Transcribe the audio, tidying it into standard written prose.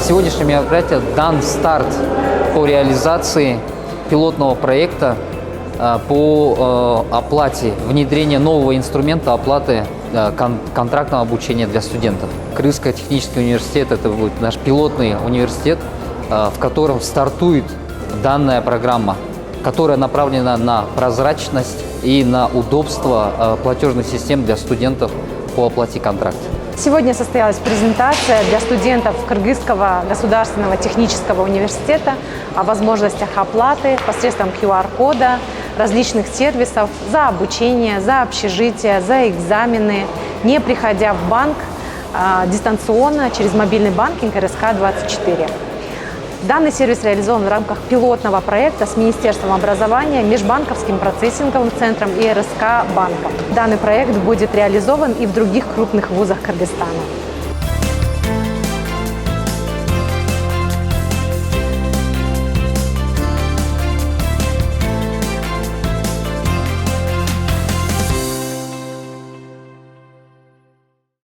сегодняшнем мероприятии дан старт по реализации пилотного проекта по оплате, внедрение нового инструмента оплаты контрактного обучения для студентов. Крымский технический университет – это будет наш пилотный университет, в котором стартует данная программа, которая направлена на прозрачность и на удобство платежных систем для студентов по оплате контракта. Сегодня состоялась презентация для студентов Кыргызского государственного технического университета о возможностях оплаты посредством QR-кода, различных сервисов за обучение, за общежитие, за экзамены, не приходя в банк, дистанционно через мобильный банкинг РСК-24. Данный сервис реализован в рамках пилотного проекта с Министерством образования, Межбанковским процессинговым центром и РСК банком. Данный проект будет реализован и в других крупных вузах Кыргызстана.